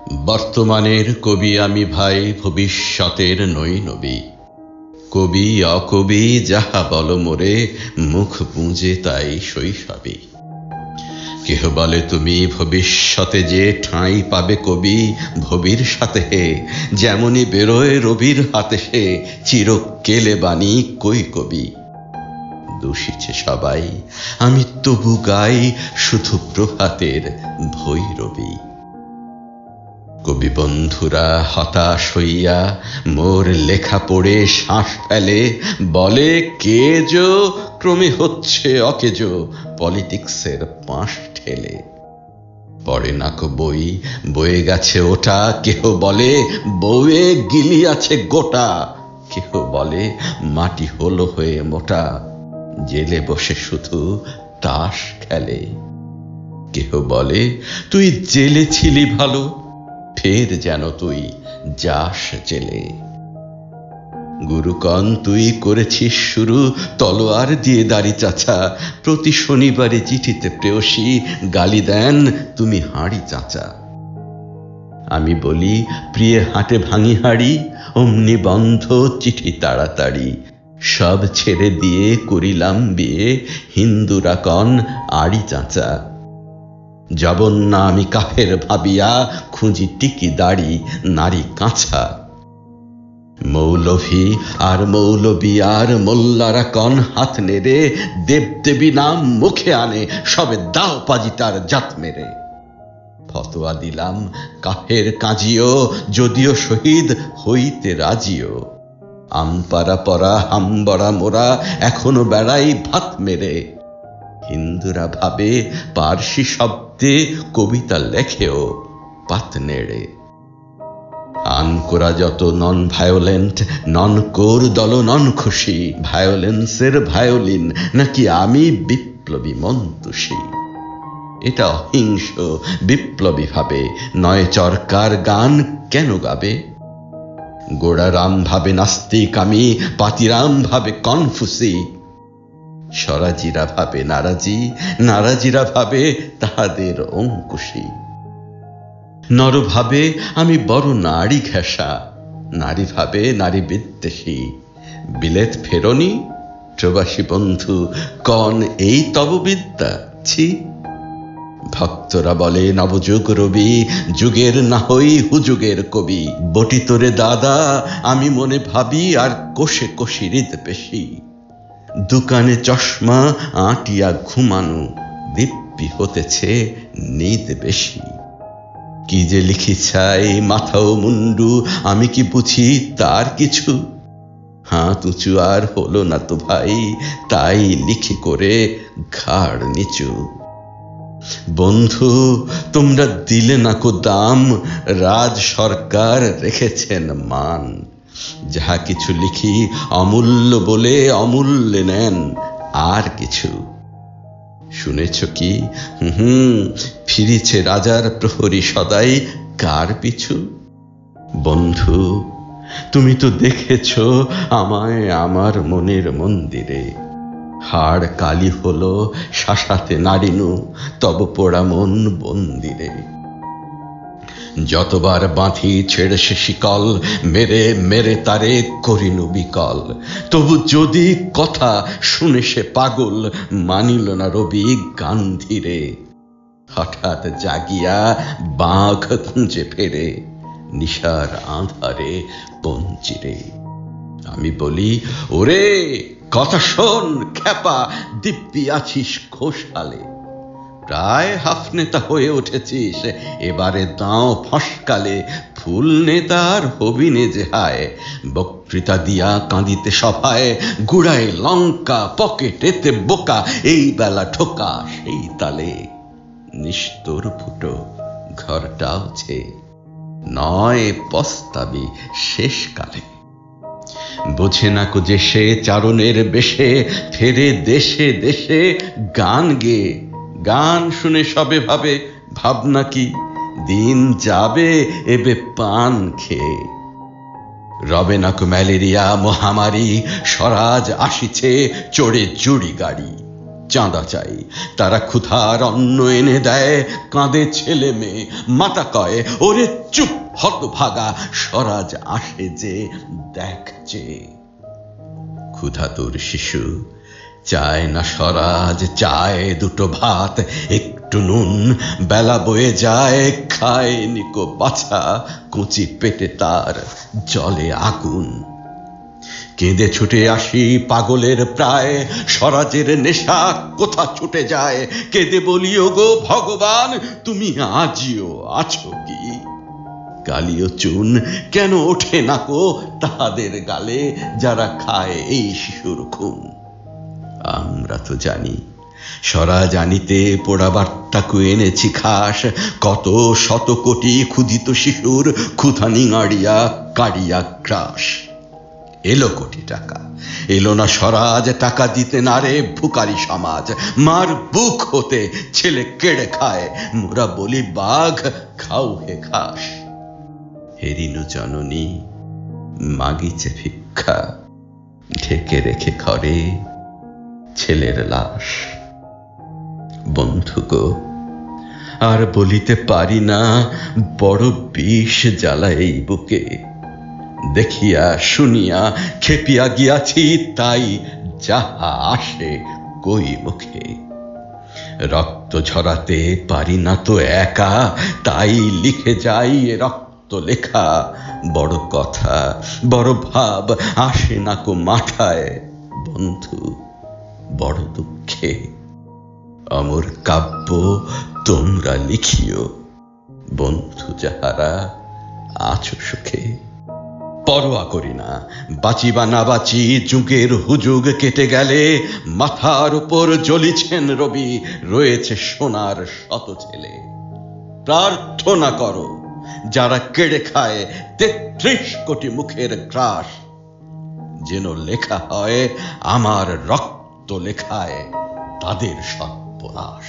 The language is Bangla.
বর্তমানের কবি আমি ভাই, ভবিষ্যতের নই নবী। কবি অকবি যাহা বল মোরে, মুখ বুঁজে তাই শৈশবে। কেহ বলে তুমি ভবিষ্যতে যে ঠাঁই পাবে কবি ভবির সাথে, যেমনি বেরোয় রবির হাতে সে চিরকেলে বাণী কই কবি। দোষিছে সবাই, আমি তবু গাই শুধু প্রভাতের ভৈরবী। কবি বন্ধুরা হতাশ হইয়া মোর লেখা পড়ে শ্বাস ফেলে, বলে কেজো ক্রমে হচ্ছে অকেজো পলিটিক্সের পাশ ঠেলে। পড়ে নাকো বই, বয়ে গেছে ওটা, কেহ বলে বউয়ে গিলিয়াছে গোটা। কেহ বলে মাটি হলো হয়ে মোটা, জেলে বসে শুধু তাস খেলে। কেহ বলে তুই জেলে ছিলি ভালো, ফের যেন তুই যাস জেলে। গুরুকণ তুই করেছিস শুরু তলোয়ার দিয়ে দাড়ি চাচা, প্রতি শনিবারে চিঠিতে প্রেয়সী গালি দেন তুমি হাঁড়ি চাচা। আমি বলি প্রিয়ে হাটে ভাঙি হাড়ি, অমনি বন্ধ চিঠি তাড়াতাড়ি। সব ছেড়ে দিয়ে করিলাম বিয়ে, হিন্দুরা কন আড়ি চাচা। জবন্না আমি কাফের ভাবিয়া, খুঁজি টিকি দাড়ি নারী কাঁচা। মৌলভী আর মৌলবী আর মোল্লারা কন হাত নেড়ে, দেবদেবী নাম মুখে আনে সবে দাও পাজি তার জাত মেরে। ফতোয়া দিলাম কাফের কাজিও, যদিও শহীদ হইতে রাজিও। আমপারা পরা হাম্বরা মোরা এখনো বেড়াই ভাত মেরে। হিন্দুরা ভাবে পার্সি শব্দে কবিতা লেখেও পাত নেড়ে। আনকোরা যত নন ভায়োলেন্ট, নন কোর দল নন খুশি। ভায়োলেন্সের ভায়োলিন নাকি আমি বিপ্লবী মন্তুষী। এটা অহিংস বিপ্লবী ভাবে, নয় চরকার গান কেন গাবে। গোড়ারাম ভাবে নাস্তিক আমি, পাতিরাম ভাবে কনফুসি। স্বরাজিরা ভাবে নারাজি, নারাজিরা ভাবে তাহাদের অঙ্কুশী। নর ভাবে আমি বড় নারী ঘেঁষা, নারী ভাবে নারী বিদ্বেষী। বিলেত ফেরনি প্রবাসী বন্ধু কন এই তব বিদ্যা ছি। ভক্তরা বলে নবযুগ রবি, যুগের না হই হুযুগের কবি। বটি তোরে দাদা আমি মনে ভাবি, আর কোষে কোষি হৃদ পেশি। দোকানে চশমা আঁটিয়া ঘুমানো, দিব্যি হতেছে নিদ বেশি। কি যে লিখি চাই মাথাও মুন্ডু, আমি কি বুঝি তার কিছু। হাত উঁচু আর হলো না তো ভাই, তাই লিখি করে ঘাড় নিচু। বন্ধু তোমরা দিলে না কো দাম, রাজ সরকার রেখেছেন মান। যাহা কিছু লিখি অমূল্য বলে অমূল্যে নেন আর কিছু। শুনেছ কি ফিরিছে রাজার প্রহরী সদাই কার পিছু। বন্ধু তুমি তো দেখেছ আমায় আমার মনের মন্দিরে। হাড় কালি হলো শাসাতে নারিনু, তব পোড়া মন বন্দিরে। যতবার বাঁধি ছেড়ে সে শিকল, মেরে মেরে তারে করিনু বিকল। তবু যদি কথা শুনে সে পাগল, মানিল না রবি গান্ধীরে। হঠাৎ জাগিয়া বাঘ খুঁজে ফেরে, নিশার আঁধারে পঞ্চিরে। আমি বলি ওরে কথা শোন খ্যাপা, দিব্যি আছিস খোশহালে। প্রায় হাফ নেতা হয়ে উঠেছিস, এবারে দাও ফসকালে। ফুল নেতার হবিনে যে হায়, বক্তৃতা দিয়া কাঁদিতে সভায়। গুড়ায় লঙ্কা পকেটেতে বোকা, এই বেলা ঠোকা সেই তালে। নিস্তর ফুটো ঘরটাও ছে, নয় পস্তাবি শেষকালে। বোঝে না কো যে সে চারণের বেশে, ফেরে দেশে দেশে গান গেয়ে। গান শুনে সবে ভাবে ভাবনা কি, দিন যাবে এবে পান খেয়ে। রবে না কো ম্যালেরিয়া মহামারী, স্বরাজ আসিছে চড়ে জুড়ি গাড়ি। চাঁদা চাই। তারা ক্ষুধার অন্ন এনে দেয়, কাঁদে ছেলে মেয়ে, মাতা কয় ওরে চুপ হতভাগা, স্বরাজ আসে যে দেখ যে। ক্ষুধাতুর শিশু চায় না স্বরাজ, চায় দুটো ভাত একটু নুন, বেলা বয়ে যায় খায় নিকো বাছা, কচি পেটে তার জলে আগুন। কেঁদে ছুটে আসি পাগলের প্রায়, স্বরাজের নেশা কোথা ছুটে যায়, কেঁদে বলি ওগো ভগবান তুমি আজিও আছো কি। কালিও চুন কেন ওঠে না কো তাহাদের গালে, যারা খায় এই শিশুর খুন। আমরা তো জানি স্বরাজ আনিতে পোড়াবারটাকু এনেছি খাস, কত শত কোটি ক্ষুধিত শিশুর ক্ষুধা নিঙাড়িয়া কাড়িয়া গ্রাস। এলো কোটি টাকা, এলো না স্বরাজ টাকা দিতে না রে ভুকারি সমাজ। মার বুক হতে ছেলে কেড়ে খায়, মোরা বলি বাঘ খাও হে ঘাস। হেরিনু জননী মাগিছে ভিক্ষা, ঢেকে রেখে ঘরে ছেলের লাশ। বন্ধু গো আর বলিতে পারি না, বড় বিষ জ্বালা এই বুকে। দেখিয়া শুনিয়া খেপিয়া গিয়াছি, তাই যাহা আসে কই মুখে। রক্ত ঝরাতে পারি না তো একা, তাই লিখে যাই রক্ত লেখা। বড় কথা বড় ভাব আসে না কো মাথায়, বন্ধু বড় দুঃখে। অমর কাব্য তোমরা লিখিও, বন্ধু যাহারা আছো সুখে। পরোয়া করি না বাঁচি বা না বাঁচি, যুগের হুজুগ কেটে গেলে মাথার উপর জ্বলিছেন রবি, রয়েছে সোনার শত ছেলে। প্রার্থনা করো যারা কেড়ে খায় ৩৩ কোটি মুখের গ্রাস, যেন লেখা হয় আমার রক্ত লেখায় তাদের সর্বনাশ।